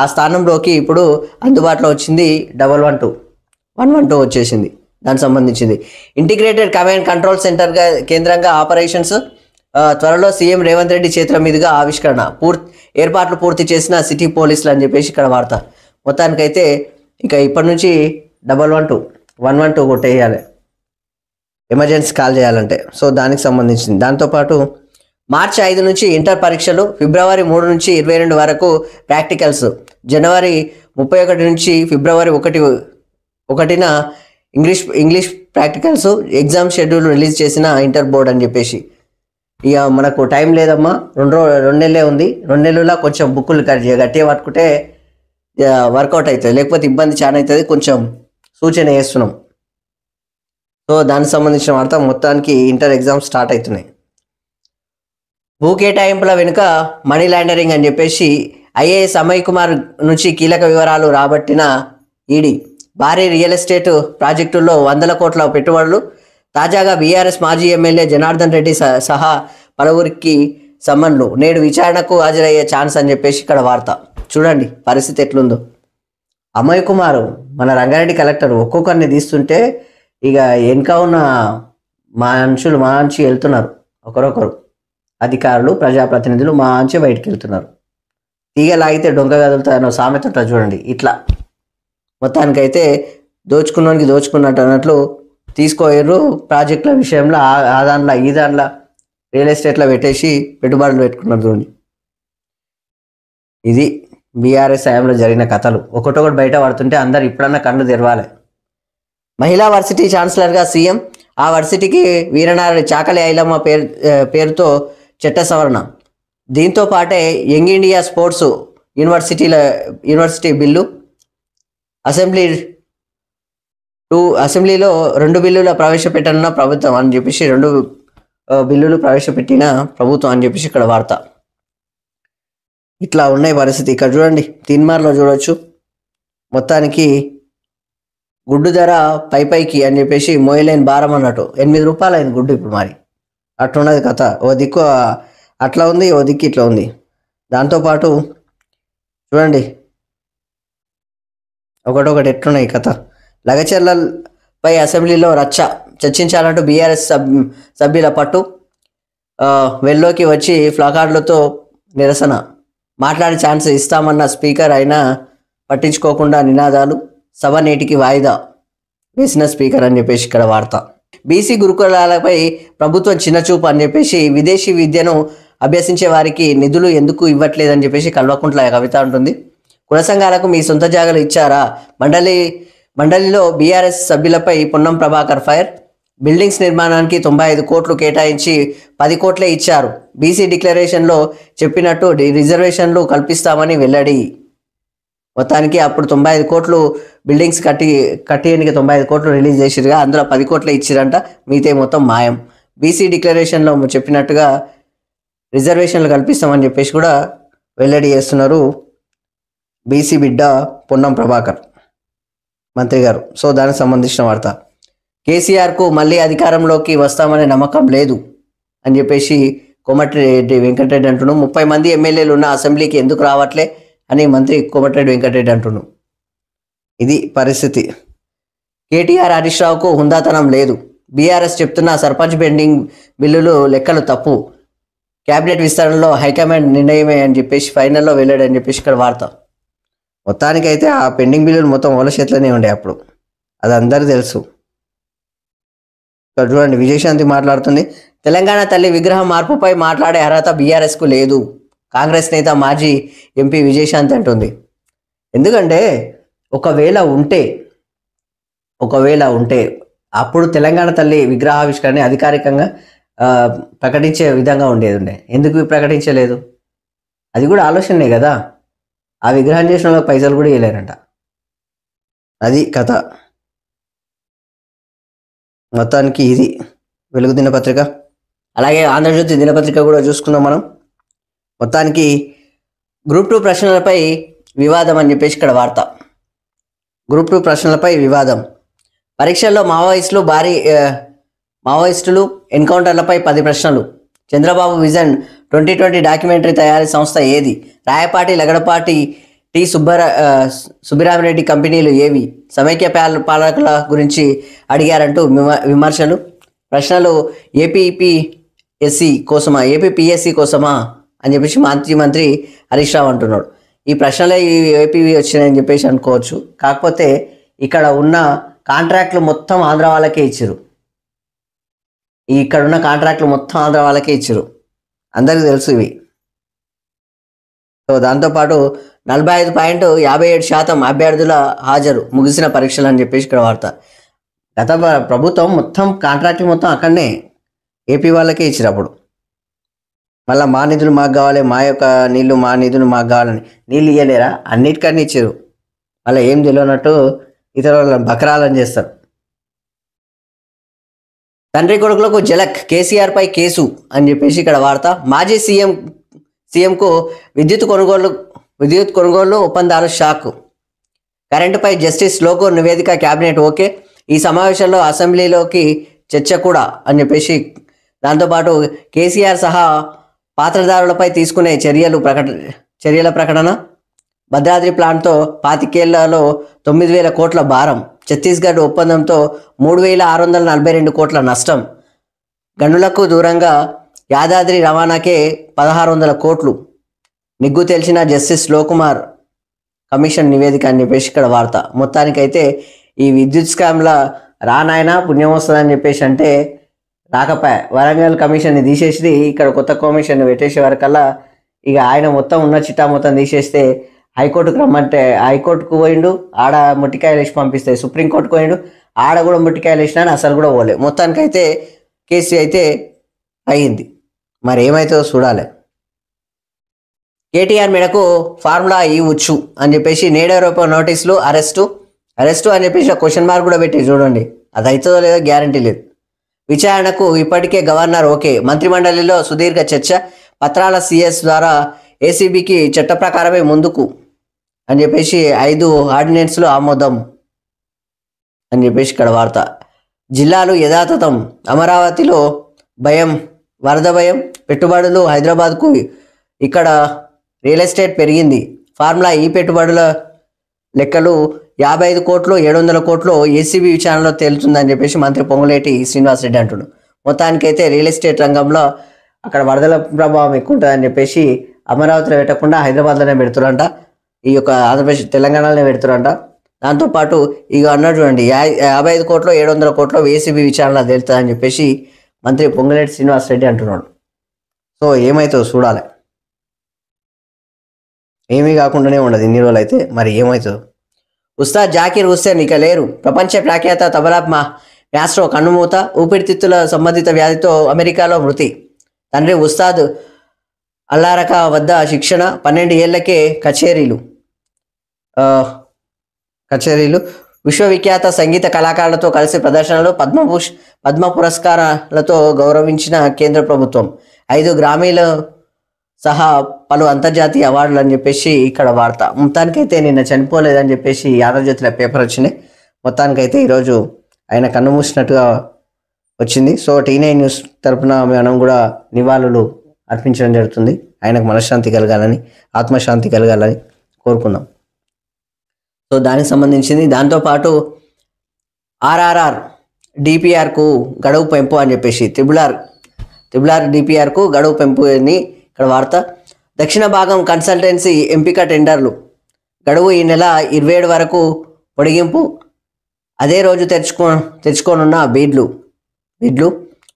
[SPEAKER 1] ఆ స్థానంలోకి ఇప్పుడు అందుబాటులో వచ్చింది 112 వచ్చేసింది. దానికి సంబంధించింది ఇంటిగ్రేటెడ్ కమాండ్ కంట్రోల్ సెంటర్గా కేంద్రంగా ఆపరేషన్స్ త్వరలో సీఎం రేవంత్ రెడ్డి చేతుల మీదుగా ఆవిష్కరణ, ఏర్పాట్లు పూర్తి చేసిన సిటీ పోలీసులు అని చెప్పేసి ఇక్కడ వార్త. మొత్తానికైతే ఇక ఇప్పటి నుంచి 112 కొట్టేయాలి ఎమర్జెన్సీ కాల్ చేయాలంటే. సో దానికి సంబంధించింది. దాంతోపాటు మార్చి 5 నుంచి ఇంటర్ పరీక్షలు, ఫిబ్రవరి 3 నుంచి 22 వరకు ప్రాక్టికల్స్, జనవరి 31 నుంచి ఫిబ్రవరి 1న English practicals exam schedule release చేసిన ఇంటర్ బోర్డ్ అని చెప్పేసి. ఇక మనకు టైం లేదమ్మా, 2 నెలలే ఉంది. 2 నెలల్లో కొంచెం బుక్కులు గట్టిగా పట్టుకుంటే వర్కౌట్ అవుతుంది, లేకపోతే ఇబ్బంది చాలా అవుతుంది. కొంచెం సూచన చేస్తున్నాం. సో దానికి సంబంధించిన వార్త. మొత్తానికి ఇంటర్ ఎగ్జామ్స్ స్టార్ట్ అవుతున్నాయి. భూ కేటాయింపుల వెనుక మనీ లాండరింగ్ అని చెప్పేసి ఐఏఎస్ అమయ్ కుమార్ నుంచి కీలక వివరాలు రాబట్టిన ఈడీ. భారీ రియల్ ఎస్టేట్ ప్రాజెక్టుల్లో 100 కోట్ల పెట్టుబడులు. తాజాగా బీఆర్ఎస్ మాజీ ఎమ్మెల్యే జనార్దన్ రెడ్డి సహా పలువురికి సమన్లు. నేడు విచారణకు హాజరయ్యే ఛాన్స్ అని చెప్పేసి ఇక్కడ వార్త. చూడండి పరిస్థితి ఎట్లుందో. అమయ్ కుమార్ మన రంగారెడ్డి కలెక్టర్ ఒక్కొక్కరిని తీస్తుంటే ఇక వెనుక ఉన్న మనుషులు మంచి వెళ్తున్నారు, ఒకరొకరు అధికారులు, ప్రజాప్రతినిధులు మంచి బయటికి వెళ్తున్నారు. తీగ లాగితే డొంక కదులుతాయన్న సామెత చూడండి. ఇట్లా మొత్తానికైతే దోచుకున్నోనికి దోచుకున్నట్టు అన్నట్లు తీసుకోయారు. ప్రాజెక్టుల విషయంలో ఆ దాంట్లో ఈ దాంట్లో రియల్ ఎస్టేట్లో పెట్టేసి పెట్టుబడులు పెట్టుకున్నారు చూడండి. ఇది బీఆర్ఎస్ హయాంలో జరిగిన కథలు ఒకటొకటి బయట పడుతుంటే అందరు ఇప్పుడన్నా కళ్ళు తెరవాలి. మహిళా వర్సిటీ ఛాన్సలర్గా సీఎం, ఆ వర్సిటీకి వీరనారాయణ చాకలి ఐలమ్మ పేరుతో చట్ట సవరణ. దీంతో పాటే young India sports university bill, అసెంబ్లీలో 2 బిల్లుల ప్రవేశపెట్టనున్న ప్రభుత్వం అని చెప్పేసి 2 బిల్లులు ప్రవేశపెట్టిన ప్రభుత్వం అని చెప్పేసి ఇక్కడ వార్త. ఇట్లా ఉన్నాయి పరిస్థితి. ఇక్కడ చూడండి, తీన్మార్లో చూడవచ్చు. మొత్తానికి గుడ్డు ధర పైకి అని చెప్పేసి మోయలేని భారం అన్నట్టు 8 రూపాయలు అయింది గుడ్డు ఇప్పుడు. మరి అట్లున్నది కథ. ఓ దిక్కు అట్లా ఉంది, ఓ దిక్కు ఇట్లా ఉంది. దాంతోపాటు చూడండి ఒకటొకటి ఎట్లున్నాయి కథ. లగచర్లపై అసెంబ్లీలో చర్చించాలంటూ బీఆర్ఎస్ సభ్యుల పట్టు. వెల్లోకి వచ్చి ప్లాకార్డులతో నిరసన. మాట్లాడే ఛాన్స్ ఇస్తామన్న స్పీకర్ అయినా పట్టించుకోకుండా నినాదాలు. సభ నేటికి వాయిదా వేసిన స్పీకర్ అని చెప్పేసి ఇక్కడ వార్త. బీసీ గురుకులాలపై ప్రభుత్వం చిన్నచూపు అని చెప్పేసి విదేశీ విద్యను అభ్యసించే వారికి నిధులు ఎందుకు ఇవ్వట్లేదని చెప్పేసి కల్వకుంట్ల కవిత ఉంటుంది. కుల సంఘాలకు మీ సొంత జాగాలు ఇచ్చారా? మండలిలో బీఆర్ఎస్ సభ్యులపై పొన్నం ప్రభాకర్ ఫైర్. బిల్డింగ్స్ నిర్మాణానికి 95 కోట్లు కేటాయించి 10 కోట్లే ఇచ్చారు. బీసీ డిక్లరేషన్లో చెప్పినట్టు రిజర్వేషన్లు కల్పిస్తామని వెల్లడి. మొత్తానికి అప్పుడు 95 కోట్లు బిల్డింగ్స్ కట్టేయడానికి 95 కోట్లు రిలీజ్ చేసిరుగా, అందులో 10 కోట్లే ఇచ్చిరంట, మిగతా మొత్తం మాయం. బీసీ డిక్లరేషన్లో చెప్పినట్టుగా రిజర్వేషన్లు కల్పిస్తామని చెప్పేసి కూడా వెల్లడి చేస్తున్నారు బీసీ బిడ్డ పొన్నం ప్రభాకర్ మంత్రి గారు. సో దానికి సంబంధించిన వార్త. కేసీఆర్కు మళ్ళీ అధికారంలోకి వస్తామనే నమ్మకం లేదు అని చెప్పేసి కోమటిరెడ్డి వెంకటరెడ్డి అంటున్నాడు. 30 మంది ఎమ్మెల్యేలు ఉన్న అసెంబ్లీకి ఎందుకు రావట్లే అని మంత్రి కోమటిరెడ్డి వెంకటరెడ్డి అంటున్నాడు. ఇది పరిస్థితి. కేటీఆర్ హరీష్ రావుకు హుందాతనం లేదు. బీఆర్ఎస్ చెప్తున్న సర్పంచ్ పెండింగ్ బిల్లులు లెక్కలు తప్పు. క్యాబినెట్ విస్తరణలో హైకమాండ్ నిర్ణయమే అని చెప్పేసి ఫైనల్లో వెళ్ళాడు అని చెప్పేసి ఇక్కడ వార్త. మొత్తానికైతే ఆ పెండింగ్ బిల్లులు మొత్తం వాళ్ళ చేతిలోనే ఉండే అప్పుడు, అది అందరికీ తెలుసు. ఇక్కడ చూడండి, విజయశాంతి మాట్లాడుతుంది. తెలంగాణ తల్లి విగ్రహం మార్పుపై మాట్లాడే అర్హత బీఆర్ఎస్కు లేదు, కాంగ్రెస్ నేత మాజీ ఎంపీ విజయశాంతి అంటుంది. ఎందుకంటే ఒకవేళ ఉంటే అప్పుడు తెలంగాణ తల్లి విగ్రహావిష్కరణ అధికారికంగా ప్రకటించే విధంగా ఉండే. ఎందుకు ప్రకటించలేదు? అది కూడా ఆలోచనే కదా. ఆ విగ్రహం చేసిన వాళ్ళకి పైసలు కూడా ఇవ్వలేరంట. అది కథ. మొత్తానికి ఇది వెలుగు దినపత్రిక, అలాగే ఆంధ్రజ్యోతి దినపత్రిక కూడా చూసుకుందాం మనం. మొత్తానికి గ్రూప్ 2 ప్రశ్నలపై వివాదం అని చెప్పేసి ఇక్కడ వార్త. గ్రూప్ 2 ప్రశ్నలపై వివాదం. పరీక్షల్లో మావోయిస్టులు ఎన్కౌంటర్లపై 10 ప్రశ్నలు. చంద్రబాబు విజన్ 2020 డాక్యుమెంటరీ తయారీ సంస్థ ఏది? రాయపాటి, లగడపాటి, టి సుబ్బిరామిరెడ్డి కంపెనీలు ఏవి? సమైక్య పాలకుల గురించి అడిగారంటూ విమర్శలు. ప్రశ్నలు ఏపీపీఎస్సీ కోసమా అని చెప్పేసి మాజీ మంత్రి హరీష్ రావు అంటున్నాడు. ఈ ప్రశ్నలే ఈ ఏపీవి వచ్చినాయని చెప్పేసి అనుకోవచ్చు. కాకపోతే ఇక్కడ ఉన్న కాంట్రాక్ట్లు మొత్తం ఆంధ్ర వాళ్ళకే ఇచ్చారు. ఇక్కడ ఉన్న కాంట్రాక్ట్లు మొత్తం ఆంధ్ర వాళ్ళకే ఇచ్చారు, అందరికీ తెలుసు ఇవి. సో దాంతోపాటు 45.57% అభ్యర్థుల హాజరు, ముగిసిన పరీక్షలు అని చెప్పేసి ఇక్కడ వార్త. గత ప్రభుత్వం మొత్తం కాంట్రాక్ట్లు మొత్తం అక్కడనే ఏపీ వాళ్ళకే ఇచ్చారు. అప్పుడు మళ్ళీ మా నిధులు మాకు కావాలి, మా యొక్క నీళ్లు మా నిధులు మాకు కావాలని నీళ్ళు ఇవ్వలేరా? అన్నిటికన్నీ ఇచ్చారు. మళ్ళీ ఏం తెలియనట్టు ఇతర వాళ్ళని బకరాలని చేస్తారు. తండ్రి కొడుకులకు జలక్, కేసీఆర్ పై కేసు అని చెప్పేసి ఇక్కడ వార్త. మాజీ సీఎంకు విద్యుత్ కొనుగోలు ఒప్పందాలు షాక్. కరెంటుపై జస్టిస్ లోకో నివేదిక, క్యాబినెట్ ఓకే. ఈ సమావేశంలో అసెంబ్లీలోకి చర్చ కూడా అని చెప్పేసి. దాంతోపాటు కేసీఆర్ సహా పాత్రదారులపై తీసుకునే చర్యల ప్రకటన. భద్రాద్రి ప్లాంట్తో 25 ఏళ్లలో 9,000 కోట్ల భారం. ఛత్తీస్గఢ్ ఒప్పందంతో 3,642 కోట్ల నష్టం. గనులకు దూరంగా యాదాద్రి రవాణాకే 1,600 కోట్లు. నిగ్గు తెలిసిన జస్టిస్ లోకుమార్ కమిషన్ నివేదిక అని చెప్పేసి ఇక్కడ వార్త. మొత్తానికైతే ఈ విద్యుత్ స్కామ్ల రానాయన పుణ్యం వస్తుందని చెప్పేసి అంటే రాకపోయా. వరంగల్ కమిషన్ని తీసేసి ఇక్కడ కొత్త కమిషన్ పెట్టేసే వరకల్లా ఇక ఆయన మొత్తం ఉన్న చిట్టా మొత్తం తీసేస్తే హైకోర్టుకు రమ్మంటే హైకోర్టుకు పోయిండు, ఆడ ముట్టికాయలు వేసి పంపిస్తే సుప్రీంకోర్టుకు పోయిండు, ఆడ కూడా ముట్టికాయలు వేసినా అసలు కూడా పోలే. మొత్తానికైతే కేసు అయితే అయ్యింది. మరి ఏమైతుందో చూడాలి. కేటీఆర్ మేడకు ఫార్ములా ఇవ్వచ్చు అని చెప్పేసి నేడు రూపాయ నోటీసులు, అరెస్టు అని చెప్పేసి క్వశ్చన్ మార్క్ కూడా పెట్టి చూడండి. అది అవుతుందో లేదో గ్యారంటీ లేదు. విచారణకు ఇప్పటికే గవర్నర్ ఓకే. మంత్రిమండలిలో సుదీర్ఘ చర్చ. పత్రాల సిఎస్ ద్వారా ఏసీబీకి చట్ట ప్రకారమే ముందుకు అని చెప్పేసి 5 ఆర్డినెన్స్లు ఆమోదం అని చెప్పేసి ఇక్కడ వార్త. జిల్లాలు యథాతథం. అమరావతిలో వరద భయం. పెట్టుబడులు హైదరాబాద్కు. ఇక్కడ రియల్ ఎస్టేట్ పెరిగింది. ఫార్ములా ఈ పెట్టుబడుల లెక్కలు 55 కోట్లు 700 కోట్లు ఏసీబీ విచారణలో తేలుతుందని చెప్పేసి మంత్రి పొంగులేటి శ్రీనివాసరెడ్డి అంటున్నాడు. మొత్తానికైతే రియల్ ఎస్టేట్ రంగంలో అక్కడ వరదల ప్రభావం ఎక్కువ ఉంటుందని చెప్పేసి అమరావతిలో పెట్టకుండా హైదరాబాద్లోనే పెడుతురంట. ఈ యొక్క ఆంధ్రప్రదేశ్ తెలంగాణలోనే పెడుతురంట. దాంతోపాటు ఇక అన్నాడు చూడండి, 55 కోట్లు 700 కోట్లు ఏసీబీ విచారణలో తేలుతుందని చెప్పేసి మంత్రి పొంగులేటి శ్రీనివాసరెడ్డి అంటున్నాడు. సో ఏమవుతుందో చూడాలి. ఏమీ కాకుండానే ఉండదు ఇన్ని రోజులు. అయితే మరి ఏమవుతుందో. ఉస్తాద్ జాకీర్ హుస్సేన్ ఇక లేరు. ప్రపంచ ప్రఖ్యాత తబలా మాస్ట్రో కన్నుమూత. ఊపిరితిత్తుల సంబంధిత వ్యాధితో అమెరికాలో మృతి. తండ్రి ఉస్తాద్ అల్లారక వద్ద శిక్షణ. 12 ఏళ్లకే కచేరీలు. ఆ, కచేరీలు, విశ్వవిఖ్యాత సంగీత కళాకారులతో కలిసి ప్రదర్శనలు, పద్మ పురస్కారాలతో గౌరవించిన కేంద్ర ప్రభుత్వం, 5 గ్రామీలు సహా పలు అంతర్జాతీయ అవార్డులు అని చెప్పేసి ఇక్కడ వార్త. మొత్తానికైతే నిన్న చనిపోలేదని చెప్పేసి ఆంధ్రజ్యోతిలో పేపర్ వచ్చినాయి. మొత్తానికైతే ఈరోజు ఆయన కన్నుమూసినట్టుగా వచ్చింది. సో T9 న్యూస్ తరపున మనం కూడా నివాళులు అర్పించడం జరుగుతుంది. ఆయనకు మనశ్శాంతి కలగాలని, ఆత్మశాంతి కలగాలని కోరుకుందాం. సో దానికి సంబంధించింది. దాంతోపాటు RRR DPRకు గడువు పెంపు అని చెప్పేసి త్రిబుల్ ఆర్ DPRకు గడువు పెంపు అని ఇక్కడ వార్త. దక్షిణ భాగం కన్సల్టెన్సీ ఎంపిక టెండర్లు గడువు ఈ నెల 27 వరకు పొడిగింపు. అదే రోజు తెచ్చుకోనున్న బిడ్లు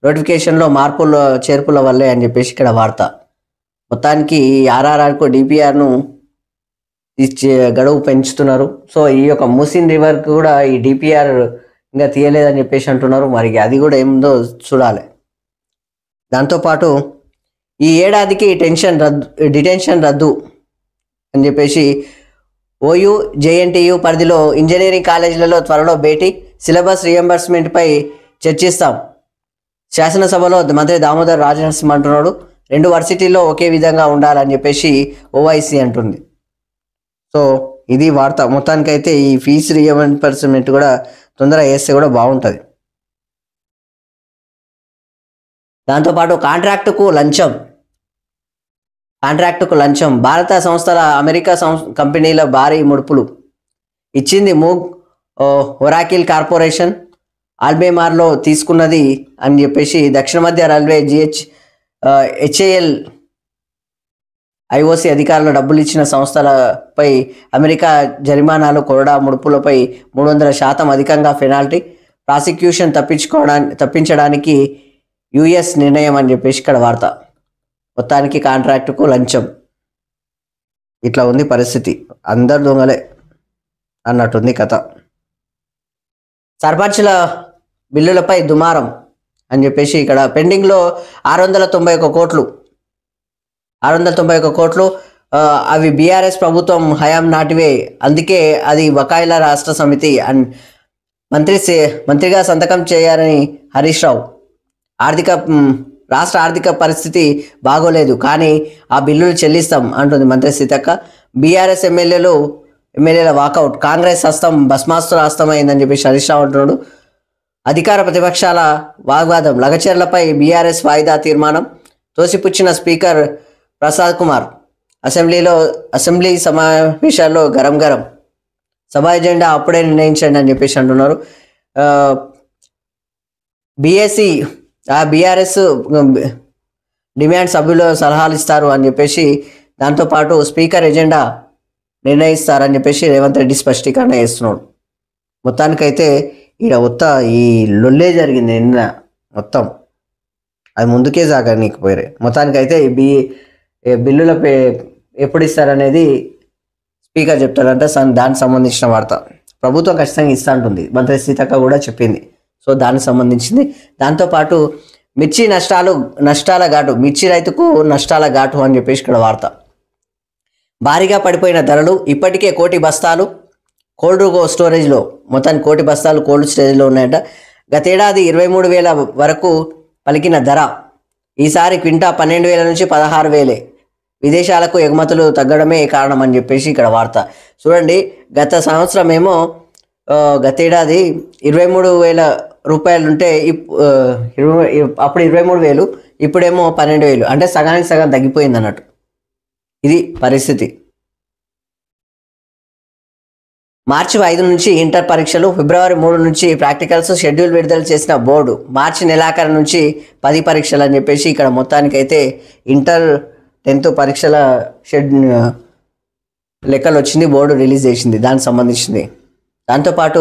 [SPEAKER 1] నోటిఫికేషన్లో చేర్పుల వల్లే అని చెప్పేసి ఇక్కడ వార్త. మొత్తానికి RRRకు DPRను ఇచ్చే గడువు పెంచుతున్నారు. సో ఈ యొక్క మూసిన్ రివర్ కూడా ఈ DPR ఇంకా తీయలేదని చెప్పేసి అంటున్నారు. మరి అది కూడా ఏముందో చూడాలి. దాంతోపాటు ఈ ఏడాదికి డిటెన్షన్ రద్దు అని చెప్పేసి OU JNTU పరిధిలో ఇంజనీరింగ్ కాలేజీలలో త్వరలో భేటీ, సిలబస్ రియంబర్స్మెంట్పై చర్చిస్తాం. శాసనసభలో మంత్రి దామోదర్ రాజనరసింహ అంటున్నాడు. 2 వర్సిటీల్లో ఒకే విధంగా ఉండాలని చెప్పేసి OIC అంటుంది. సో ఇది వార్త. మొత్తానికైతే ఈ ఫీజు రియంబర్స్మెంట్ కూడా తొందరగా వేస్తే కూడా బాగుంటుంది. దాంతోపాటు కాంట్రాక్టుకు లంచం, భారత సంస్థల అమెరికా కంపెనీల భారీ ముడుపులు ఇచ్చింది మూగ్ ఒరాకిల్ కార్పొరేషన్, ఆల్బేమార్లో తీసుకున్నది అని చెప్పేసి దక్షిణ మధ్య రైల్వే HAL IOC అధికారులు డబ్బులు ఇచ్చిన సంస్థలపై అమెరికా జరిమానాలు, కొరడా ముడుపులపై 300% అధికంగా పెనాల్టీ, ప్రాసిక్యూషన్ తప్పించడానికి US నిర్ణయం అని చెప్పేసి ఇక్కడ వార్త. మొత్తానికి కాంట్రాక్టుకు లంచం, ఇట్లా ఉంది పరిస్థితి. అందరు దొంగలే అన్నట్టుంది కథ. సర్పంచుల బిల్లులపై దుమారం అని చెప్పేసి ఇక్కడ పెండింగ్లో 691 కోట్లు. అవి BRS ప్రభుత్వం హయాం నాటివే, అందుకే అది బకాయిల రాష్ట్ర సమితి మంత్రిగా సంతకం చేయాలని హరీష్ రావు. రాష్ట్ర ఆర్థిక పరిస్థితి బాగోలేదు, కానీ ఆ బిల్లులు చెల్లిస్తాం అంటుంది మంత్రి సీతక్క. BRS ఎమ్మెల్యేల వాకౌట్, కాంగ్రెస్ హస్తం భస్మాస్తుల హస్తమైందని చెప్పేసి హరీష్ రావు అంటున్నాడు. అధికార ప్రతిపక్షాల వాగ్వాదం, లగచర్లపై BRS వాయిదా తీర్మానం తోసిపుచ్చిన స్పీకర్ ప్రసాద్ కుమార్. అసెంబ్లీ సమావేశాల్లో గరం సభ ఎజెండా అప్పుడే నిర్ణయించండి అని చెప్పేసి అంటున్నారు. BRS డిమాండ్ సభ్యులు సలహాలు ఇస్తారు అని చెప్పేసి, దాంతోపాటు స్పీకర్ ఎజెండా నిర్ణయిస్తారని చెప్పేసి రేవంత్ రెడ్డి స్పష్టీకరణ చేస్తున్నాడు. మొత్తానికైతే ఈ లొల్లే జరిగింది నిన్న మొత్తం, అది ముందుకే సాగనీకపోయారు. మొత్తానికైతే బిల్లుల ఎప్పుడు ఇస్తారనేది స్పీకర్ చెప్తారంట. దానికి సంబంధించిన వార్త ప్రభుత్వం ఖచ్చితంగా ఇస్తా ఉంటుంది, మంత్రి సీతక్క కూడా చెప్పింది. సో దానికి సంబంధించింది. దాంతోపాటు మిర్చి నష్టాల ఘాటు, మిర్చి రైతుకు నష్టాల ఘాటు అని చెప్పేసి ఇక్కడ వార్త. భారీగా పడిపోయిన ధరలు, ఇప్పటికే 1 కోటి బస్తాలు కోల్డ్ స్టోరేజ్లో, మొత్తానికి 1 కోటి బస్తాలు కోల్డ్ స్టోరేజ్లో ఉన్నాయంట. గతేడాది 23,000 వరకు పలికిన ధర ఈసారి క్వింటా 12,000 నుంచి 16,000. విదేశాలకు ఎగుమతులు తగ్గడమే కారణం అని చెప్పేసి ఇక్కడ వార్త. చూడండి, గత సంవత్సరం ఏమో గతేడాది 23,000 రూపాయలు ఉంటే అప్పుడు 23,000, ఇప్పుడేమో 12,000. అంటే సగానికి సగం తగ్గిపోయింది అన్నట్టు. ఇది పరిస్థితి. మార్చి 5 నుంచి ఇంటర్ పరీక్షలు, ఫిబ్రవరి 3 నుంచి ప్రాక్టికల్స్ షెడ్యూల్ విడుదల చేసిన బోర్డు. మార్చి నెలాఖరు నుంచి 10 పరీక్షలు అని చెప్పేసి ఇక్కడ మొత్తానికైతే ఇంటర్ 10th పరీక్షల లెక్కలు వచ్చింది, బోర్డు రిలీజ్ చేసింది, దానికి సంబంధించింది. దాంతోపాటు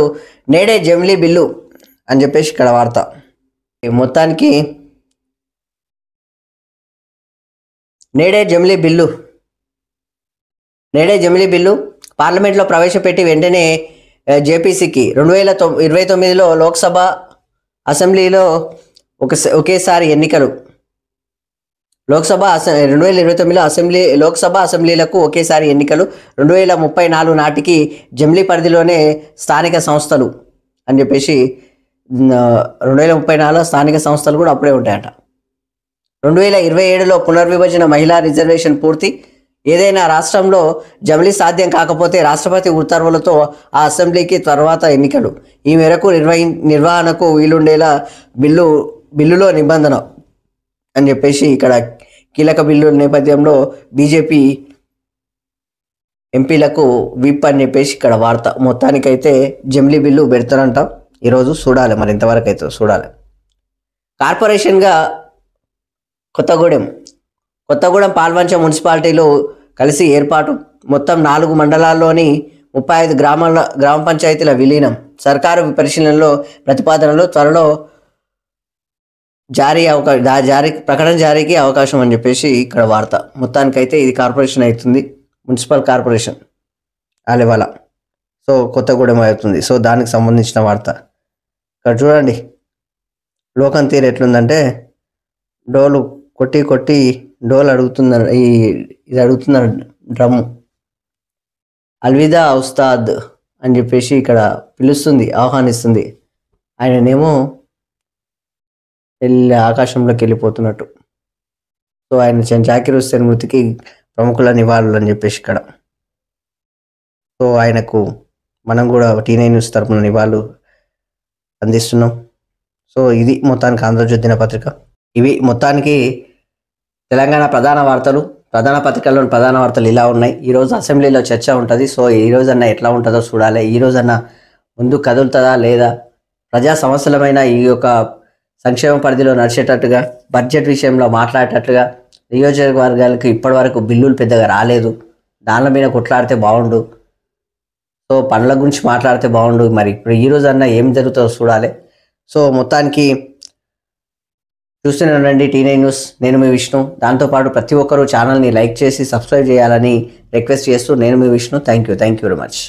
[SPEAKER 1] నేడే జమిలీ బిల్లు అని చెప్పేసి ఇక్కడ వార్త. మొత్తానికి నేడే జమిలీ బిల్లు పార్లమెంట్లో ప్రవేశపెట్టి వెంటనే జేపీసీకి 2029లో లోక్సభ, అసెంబ్లీలో ఒకేసారి ఎన్నికలు. లోక్సభ 2029లో లోక్సభ అసెంబ్లీలకు ఒకేసారి ఎన్నికలు, 2034 నాటికి జమిలీ పరిధిలోనే స్థానిక సంస్థలు అని చెప్పేసి 2034 స్థానిక సంస్థలు కూడా అప్పుడే ఉంటాయట. 2027లో పునర్విభజన, మహిళా రిజర్వేషన్ పూర్తి. ఏదైనా రాష్ట్రంలో జమిలీ సాధ్యం కాకపోతే రాష్ట్రపతి ఉత్తర్వులతో ఆ అసెంబ్లీకి తర్వాత ఎన్నికలు. ఈ మేరకు నిర్వహణకు వీలుండేలా బిల్లులో నిబంధన అని చెప్పేసి ఇక్కడ కీలక బిల్లుల నేపథ్యంలో బీజేపీ ఎంపీలకు విప్ అని చెప్పేసి ఇక్కడ వార్త. మొత్తానికైతే జమిలీ బిల్లు పెడతారంట ఈరోజు. చూడాలి మరి ఇంతవరకు అయితే చూడాలి. కార్పొరేషన్గా కొత్తగూడెం పాల్వంచ మున్సిపాలిటీలు కలిసి ఏర్పాటు. మొత్తం 4 మండలాల్లోని 35 గ్రామ పంచాయతీల విలీనం. సర్కారు పరిశీలనలో ప్రతిపాదనలు త్వరలో ప్రకటన జారీకి అవకాశం అని చెప్పేసి ఇక్కడ వార్త. మొత్తానికైతే ఇది కార్పొరేషన్ అవుతుంది, మున్సిపల్ కార్పొరేషన్ ఆలెవాల. సో కొత్తగూడెం అవుతుంది. సో దానికి సంబంధించిన వార్త. ఇక్కడ చూడండి లోకం తీరు ఎట్లుందంటే, డోలు కొట్టి డోలు అడుగుతున్నారు, ఇది అడుగుతున్నారు డ్రమ్ము. అల్విదా ఉస్తాద్ అని చెప్పేసి ఇక్కడ పిలుస్తుంది, ఆహ్వానిస్తుంది. ఆయననేమో ఆకాశంలోకి వెళ్ళిపోతున్నట్టు. సో ఆయన జాకిర్ హుస్సేన్ మృతికి ప్రముఖుల నివాళులు అని చెప్పేసి ఇక్కడ. సో ఆయనకు మనం కూడా T9 న్యూస్ తరపున నివాళులు అందిస్తున్నాం. సో ఇది మొత్తానికి ఆంధ్రజ్యోతి దినపత్రిక. ఇవి మొత్తానికి తెలంగాణ ప్రధాన పత్రికల్లోని ప్రధాన వార్తలు ఇలా ఉన్నాయి. ఈరోజు అసెంబ్లీలో చర్చ ఉంటుంది. సో ఈ రోజన్నా ఎట్లా ఉంటుందో చూడాలి. ఈ రోజన్నా ముందు కదులుతుందా లేదా, ప్రజా సమస్యలమైన ఈ యొక్క సంక్షేమ పరిధిలో నడిచేటట్టుగా, బడ్జెట్ విషయంలో మాట్లాడేటట్టుగా, నియోజకవర్గాలకు ఇప్పటి వరకు బిల్లులు పెద్దగా రాలేదు, దానిల మీద కొట్లాడితే బాగుండు. సో పనుల గురించి మాట్లాడితే బాగుండు. మరి ఇప్పుడు ఈ రోజన్నా ఏం జరుగుతుందో చూడాలి. సో మొత్తానికి చూస్తూనే ఉండండి T9 న్యూస్. నేను మీ విష్ణు. దాంతోపాటు ప్రతి ఒక్కరూ ఛానల్ని లైక్ చేసి సబ్స్క్రైబ్ చేయాలని రిక్వెస్ట్ చేస్తూ నేను మీ Vishnu. Thank you very much.